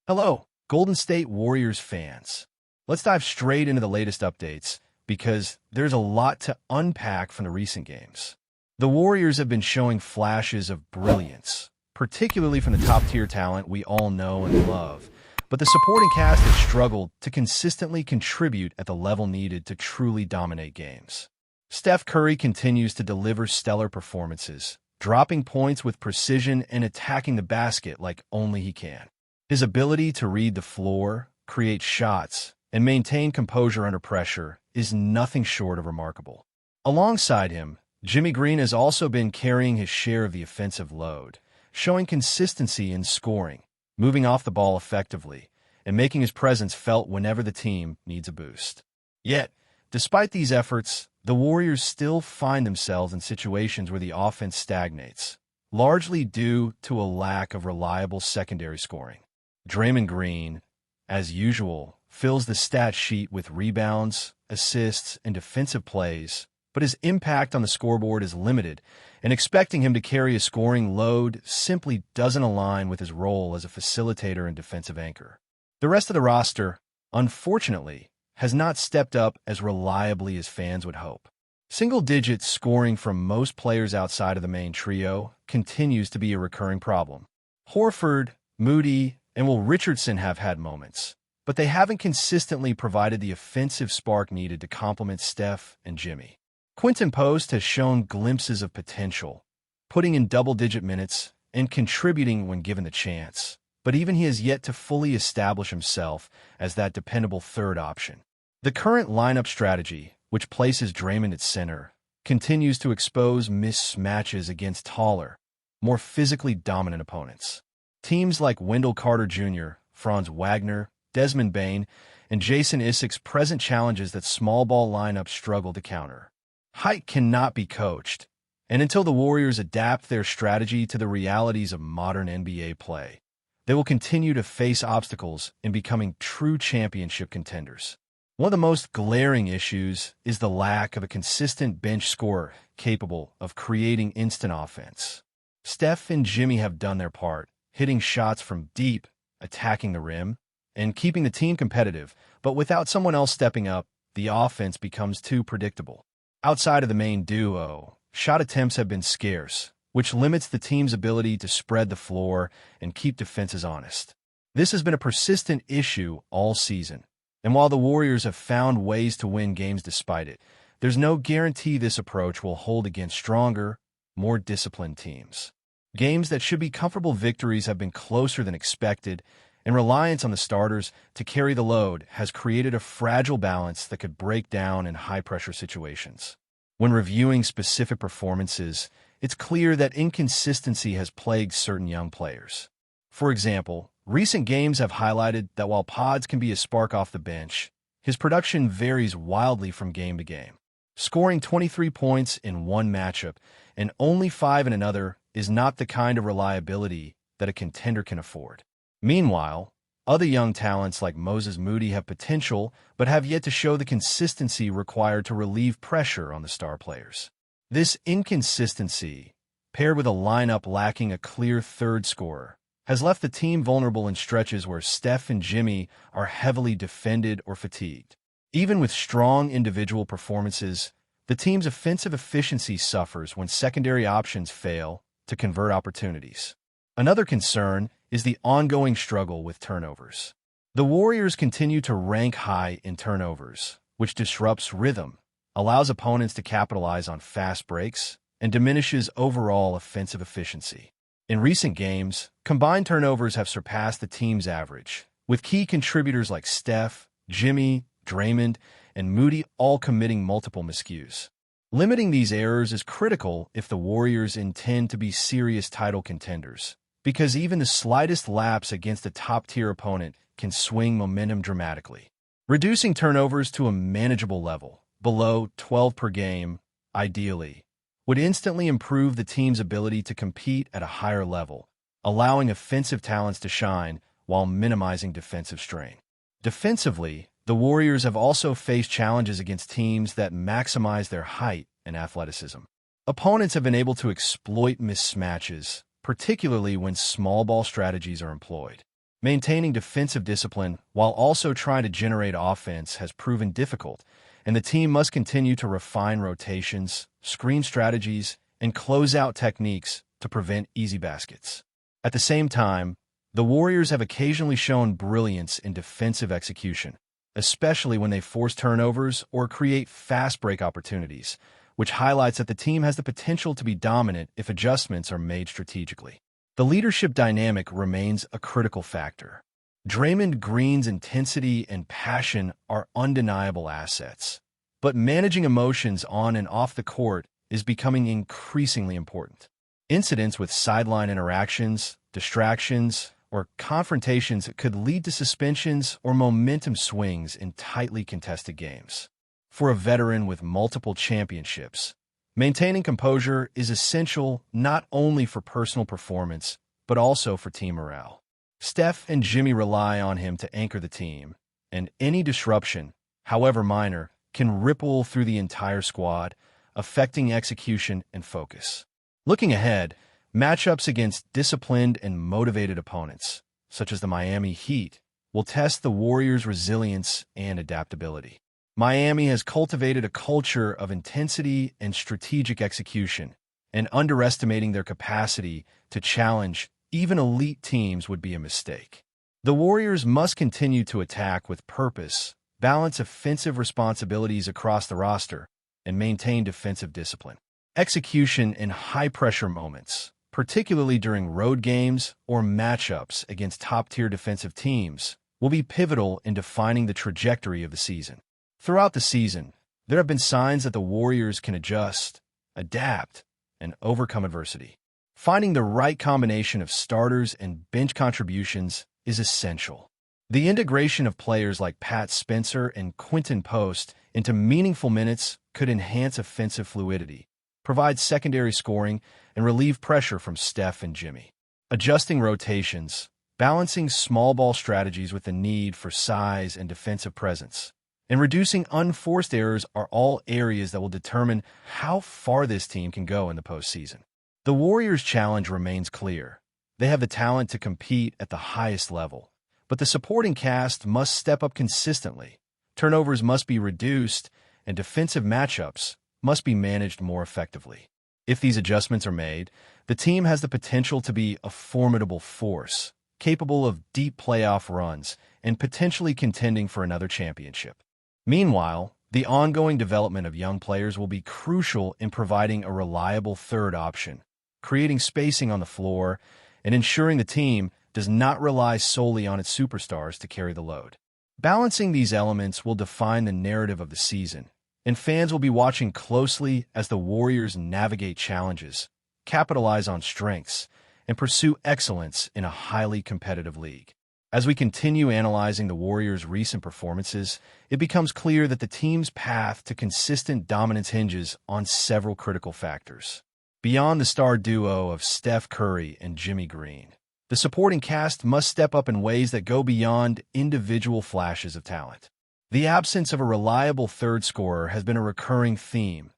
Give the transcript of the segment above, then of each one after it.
Hello, Golden State Warriors fans. Let's dive straight into the latest updates because there's a lot to unpack from the recent games. The Warriors have been showing flashes of brilliance, particularly from the top-tier talent we all know and love, but the supporting cast has struggled to consistently contribute at the level needed to truly dominate games. Steph Curry continues to deliver stellar performances, dropping points with precision and attacking the basket like only he can. His ability to read the floor, create shots, and maintain composure under pressure is nothing short of remarkable. Alongside him, Jimmy Green has also been carrying his share of the offensive load, showing consistency in scoring, moving off the ball effectively, and making his presence felt whenever the team needs a boost. Yet, despite these efforts, the Warriors still find themselves in situations where the offense stagnates, largely due to a lack of reliable secondary scoring. Draymond Green, as usual, fills the stat sheet with rebounds, assists, and defensive plays, but his impact on the scoreboard is limited, and expecting him to carry a scoring load simply doesn't align with his role as a facilitator and defensive anchor. The rest of the roster, unfortunately, has not stepped up as reliably as fans would hope. Single-digit scoring from most players outside of the main trio continues to be a recurring problem. Horford, Moody, and Richardson have had moments, but they haven't consistently provided the offensive spark needed to complement Steph and Jimmy. Quinton Post has shown glimpses of potential, putting in double-digit minutes and contributing when given the chance, but even he has yet to fully establish himself as that dependable third option. The current lineup strategy, which places Draymond at center, continues to expose mismatches against taller, more physically dominant opponents. Teams like Wendell Carter Jr., Franz Wagner, Desmond Bane, and Jason Issacs present challenges that small ball lineups struggle to counter. Height cannot be coached, and until the Warriors adapt their strategy to the realities of modern NBA play, they will continue to face obstacles in becoming true championship contenders. One of the most glaring issues is the lack of a consistent bench scorer capable of creating instant offense. Steph and Jimmy have done their part, hitting shots from deep, attacking the rim, and keeping the team competitive, but without someone else stepping up, the offense becomes too predictable. Outside of the main duo, shot attempts have been scarce, which limits the team's ability to spread the floor and keep defenses honest. This has been a persistent issue all season, and while the Warriors have found ways to win games despite it, there's no guarantee this approach will hold against stronger, more disciplined teams. Games that should be comfortable victories have been closer than expected, and reliance on the starters to carry the load has created a fragile balance that could break down in high-pressure situations. When reviewing specific performances, it's clear that inconsistency has plagued certain young players. For example, recent games have highlighted that while Pods can be a spark off the bench, his production varies wildly from game to game. Scoring 23 points in one matchup and only 5 in another is not the kind of reliability that a contender can afford. Meanwhile, other young talents like Moses Moody have potential but have yet to show the consistency required to relieve pressure on the star players. This inconsistency, paired with a lineup lacking a clear third scorer, has left the team vulnerable in stretches where Steph and Jimmy are heavily defended or fatigued. Even with strong individual performances, the team's offensive efficiency suffers when secondary options fail to convert opportunities. Another concern is the ongoing struggle with turnovers. The Warriors continue to rank high in turnovers, which disrupts rhythm, allows opponents to capitalize on fast breaks, and diminishes overall offensive efficiency. In recent games, combined turnovers have surpassed the team's average, with key contributors like Steph, Jimmy, Draymond, and Moody all committing multiple miscues. Limiting these errors is critical if the Warriors intend to be serious title contenders, because even the slightest lapse against a top-tier opponent can swing momentum dramatically. Reducing turnovers to a manageable level, below 12 per game, ideally, would instantly improve the team's ability to compete at a higher level, allowing offensive talents to shine while minimizing defensive strain. Defensively, the Warriors have also faced challenges against teams that maximize their height and athleticism. Opponents have been able to exploit mismatches, particularly when small ball strategies are employed. Maintaining defensive discipline while also trying to generate offense has proven difficult, and the team must continue to refine rotations, screen strategies, and closeout techniques to prevent easy baskets. At the same time, the Warriors have occasionally shown brilliance in defensive execution, especially when they force turnovers or create fast break opportunities, which highlights that the team has the potential to be dominant if adjustments are made strategically. The leadership dynamic remains a critical factor. Draymond Green's intensity and passion are undeniable assets, but managing emotions on and off the court is becoming increasingly important. Incidents with sideline interactions, distractions, or confrontations could lead to suspensions or momentum swings in tightly contested games. For a veteran with multiple championships, maintaining composure is essential not only for personal performance, but also for team morale. Steph and Jimmy rely on him to anchor the team, and any disruption, however minor, can ripple through the entire squad, affecting execution and focus. Looking ahead, matchups against disciplined and motivated opponents, such as the Miami Heat, will test the Warriors' resilience and adaptability. Miami has cultivated a culture of intensity and strategic execution, and underestimating their capacity to challenge even elite teams would be a mistake. The Warriors must continue to attack with purpose, balance offensive responsibilities across the roster, and maintain defensive discipline. Execution in high-pressure moments, particularly during road games or matchups against top-tier defensive teams, will be pivotal in defining the trajectory of the season. Throughout the season, there have been signs that the Warriors can adjust, adapt, and overcome adversity. Finding the right combination of starters and bench contributions is essential. The integration of players like Pat Spencer and Quinton Post into meaningful minutes could enhance offensive fluidity, provide secondary scoring, and relieve pressure from Steph and Jimmy. Adjusting rotations, balancing small ball strategies with the need for size and defensive presence, and reducing unforced errors are all areas that will determine how far this team can go in the postseason. The Warriors' challenge remains clear. They have the talent to compete at the highest level, but the supporting cast must step up consistently. Turnovers must be reduced, and defensive matchups must be managed more effectively. If these adjustments are made, the team has the potential to be a formidable force, capable of deep playoff runs and potentially contending for another championship. Meanwhile, the ongoing development of young players will be crucial in providing a reliable third option, creating spacing on the floor, and ensuring the team does not rely solely on its superstars to carry the load. Balancing these elements will define the narrative of the season, and fans will be watching closely as the Warriors navigate challenges, capitalize on strengths, and pursue excellence in a highly competitive league. As we continue analyzing the Warriors' recent performances, it becomes clear that the team's path to consistent dominance hinges on several critical factors. Beyond the star duo of Steph Curry and Jimmy Green, the supporting cast must step up in ways that go beyond individual flashes of talent. The absence of a reliable third scorer has been a recurring theme,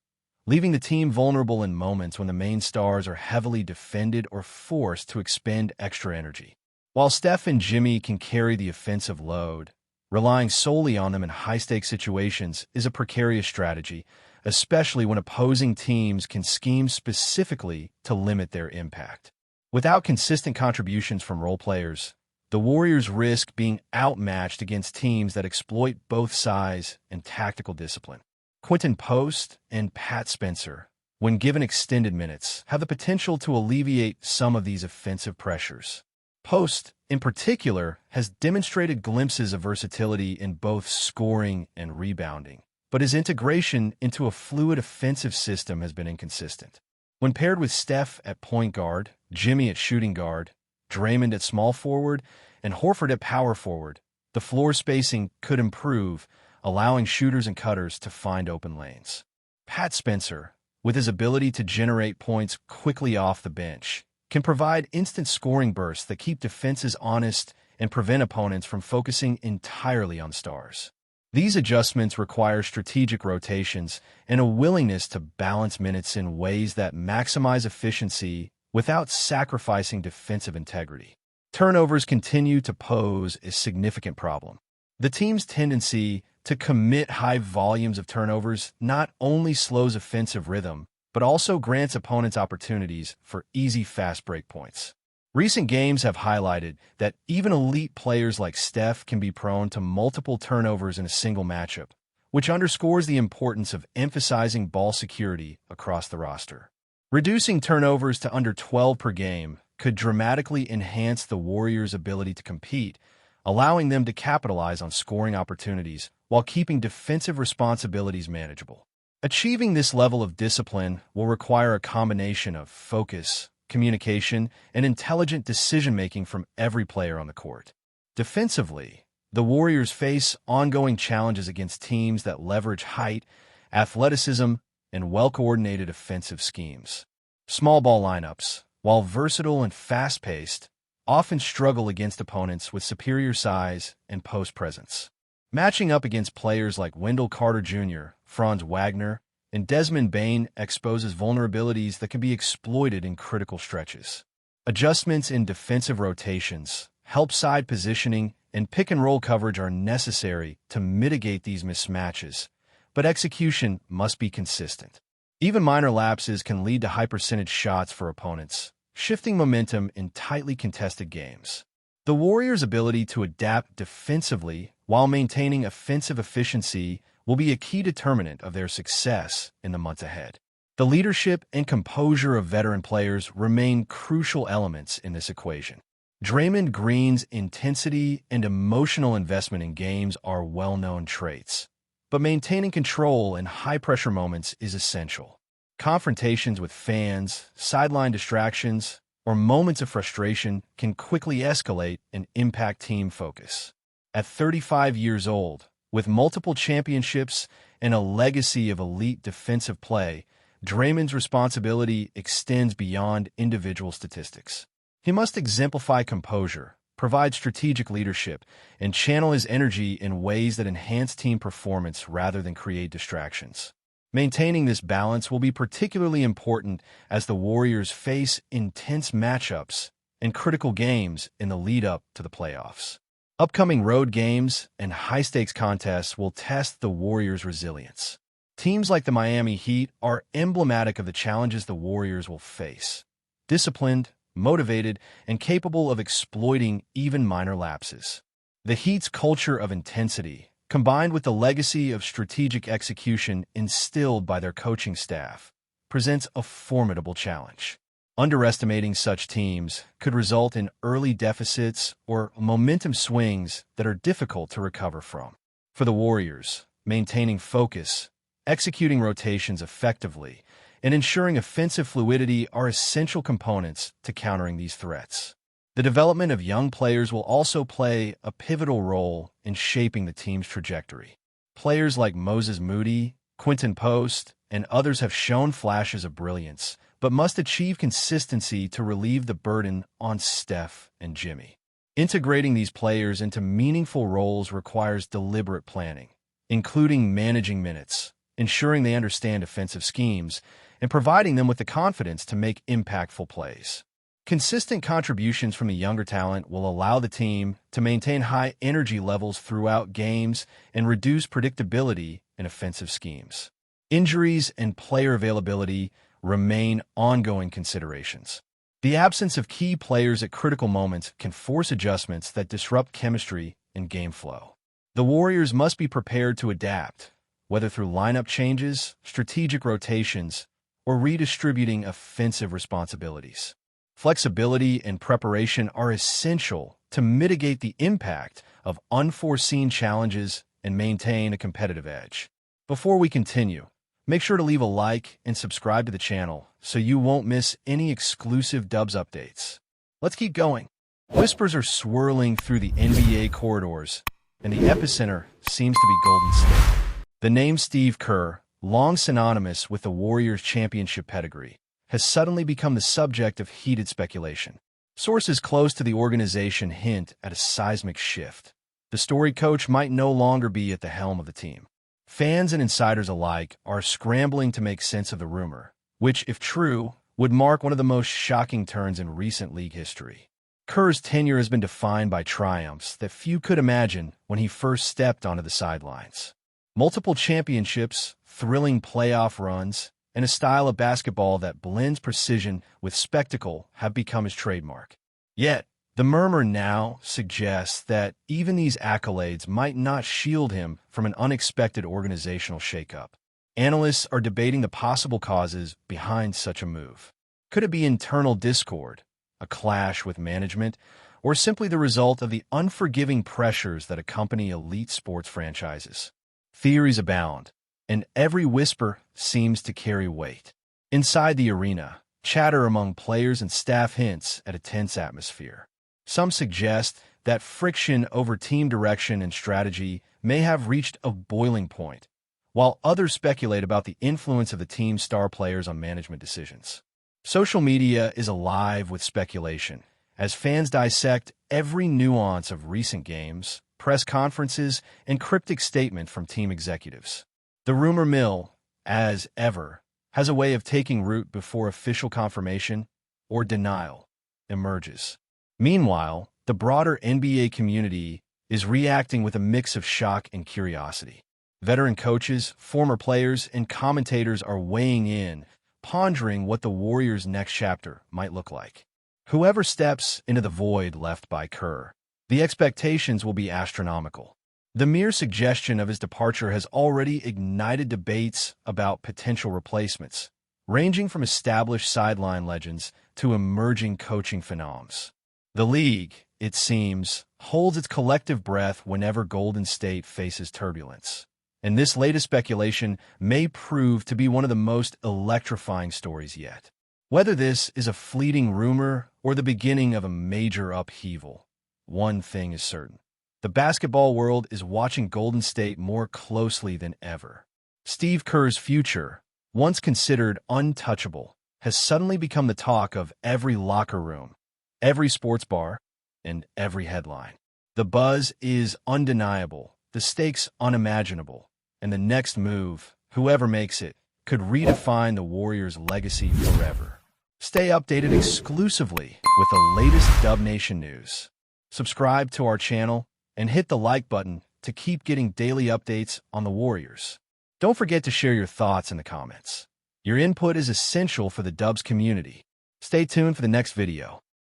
leaving the team vulnerable in moments when the main stars are heavily defended or forced to expend extra energy. While Steph and Jimmy can carry the offensive load, relying solely on them in high-stakes situations is a precarious strategy, especially when opposing teams can scheme specifically to limit their impact. Without consistent contributions from role players, the Warriors risk being outmatched against teams that exploit both size and tactical discipline. Quinton Post and Pat Spencer, when given extended minutes, have the potential to alleviate some of these offensive pressures. Post, in particular, has demonstrated glimpses of versatility in both scoring and rebounding, but his integration into a fluid offensive system has been inconsistent. When paired with Steph at point guard, Jimmy at shooting guard, Draymond at small forward, and Horford at power forward, the floor spacing could improve, allowing shooters and cutters to find open lanes. Pat Spencer, with his ability to generate points quickly off the bench, can provide instant scoring bursts that keep defenses honest and prevent opponents from focusing entirely on stars. These adjustments require strategic rotations and a willingness to balance minutes in ways that maximize efficiency without sacrificing defensive integrity. turnovers continue to pose a significant problem. The team's tendency to commit high volumes of turnovers not only slows offensive rhythm, but also grants opponents opportunities for easy fast break points. Recent games have highlighted that even elite players like Steph can be prone to multiple turnovers in a single matchup, which underscores the importance of emphasizing ball security across the roster. Reducing turnovers to under 12 per game could dramatically enhance the Warriors' ability to compete, allowing them to capitalize on scoring opportunities while keeping defensive responsibilities manageable. Achieving this level of discipline will require a combination of focus, communication, and intelligent decision-making from every player on the court. Defensively, the Warriors face ongoing challenges against teams that leverage height, athleticism, and well-coordinated offensive schemes. Small ball lineups, while versatile and fast-paced, often struggle against opponents with superior size and post presence. Matching up against players like Wendell Carter Jr., Franz Wagner, and Desmond Bane exposes vulnerabilities that can be exploited in critical stretches. Adjustments in defensive rotations, help side positioning, and pick-and-roll coverage are necessary to mitigate these mismatches, but execution must be consistent. Even minor lapses can lead to high-percentage shots for opponents, shifting momentum in tightly contested games. The Warriors' ability to adapt defensively while maintaining offensive efficiency will be a key determinant of their success in the months ahead. The leadership and composure of veteran players remain crucial elements in this equation. Draymond Green's intensity and emotional investment in games are well-known traits, but maintaining control in high-pressure moments is essential. Confrontations with fans, sideline distractions, or moments of frustration can quickly escalate and impact team focus. At 35 years old, with multiple championships and a legacy of elite defensive play, Draymond's responsibility extends beyond individual statistics. He must exemplify composure, provide strategic leadership, and channel his energy in ways that enhance team performance rather than create distractions. Maintaining this balance will be particularly important as the Warriors face intense matchups and critical games in the lead-up to the playoffs. Upcoming road games and high-stakes contests will test the Warriors' resilience. Teams like the Miami Heat are emblematic of the challenges the Warriors will face. Disciplined, motivated, and capable of exploiting even minor lapses. The Heat's culture of intensity, combined with the legacy of strategic execution instilled by their coaching staff, presents a formidable challenge. Underestimating such teams could result in early deficits or momentum swings that are difficult to recover from. For the Warriors, maintaining focus, executing rotations effectively, and ensuring offensive fluidity are essential components to countering these threats. The development of young players will also play a pivotal role in shaping the team's trajectory. Players like Moses Moody, Quentin Post, and others have shown flashes of brilliance, but must achieve consistency to relieve the burden on Steph and Jimmy. Integrating these players into meaningful roles requires deliberate planning, including managing minutes, ensuring they understand offensive schemes, and providing them with the confidence to make impactful plays. Consistent contributions from the younger talent will allow the team to maintain high energy levels throughout games and reduce predictability in offensive schemes. Injuries and player availability remain ongoing considerations. The absence of key players at critical moments can force adjustments that disrupt chemistry and game flow. The Warriors must be prepared to adapt, whether through lineup changes, strategic rotations, or redistributing offensive responsibilities. Flexibility and preparation are essential to mitigate the impact of unforeseen challenges and maintain a competitive edge. Before we continue, make sure to leave a like and subscribe to the channel so you won't miss any exclusive Dubs updates. Let's keep going. Whispers are swirling through the NBA corridors, and the epicenter seems to be Golden State. The name Steve Kerr, long synonymous with the Warriors' championship pedigree, has suddenly become the subject of heated speculation. Sources close to the organization hint at a seismic shift. The storied coach might no longer be at the helm of the team. Fans and insiders alike are scrambling to make sense of the rumor, which, if true, would mark one of the most shocking turns in recent league history. Kerr's tenure has been defined by triumphs that few could imagine when he first stepped onto the sidelines. Multiple championships, thrilling playoff runs, and a style of basketball that blends precision with spectacle have become his trademark. Yet, the murmur now suggests that even these accolades might not shield him from an unexpected organizational shakeup. Analysts are debating the possible causes behind such a move. Could it be internal discord, a clash with management, or simply the result of the unforgiving pressures that accompany elite sports franchises? Theories abound, and every whisper seems to carry weight. Inside the arena, chatter among players and staff hints at a tense atmosphere. Some suggest that friction over team direction and strategy may have reached a boiling point, while others speculate about the influence of the team's star players on management decisions. Social media is alive with speculation, as fans dissect every nuance of recent games, press conferences, and cryptic statements from team executives. The rumor mill, as ever, has a way of taking root before official confirmation or denial emerges. Meanwhile, the broader NBA community is reacting with a mix of shock and curiosity. Veteran coaches, former players, and commentators are weighing in, pondering what the Warriors' next chapter might look like. Whoever steps into the void left by Kerr, the expectations will be astronomical. The mere suggestion of his departure has already ignited debates about potential replacements, ranging from established sideline legends to emerging coaching phenoms. The league, it seems, holds its collective breath whenever Golden State faces turbulence. And this latest speculation may prove to be one of the most electrifying stories yet. Whether this is a fleeting rumor or the beginning of a major upheaval, one thing is certain. The basketball world is watching Golden State more closely than ever. Steve Kerr's future, once considered untouchable, has suddenly become the talk of every locker room, every sports bar, and every headline. The buzz is undeniable, the stakes unimaginable, and the next move, whoever makes it, could redefine the Warriors' legacy forever. Stay updated exclusively with the latest Dub Nation news. Subscribe to our channel and hit the like button to keep getting daily updates on the Warriors. Don't forget to share your thoughts in the comments. Your input is essential for the Dubs community. Stay tuned for the next video.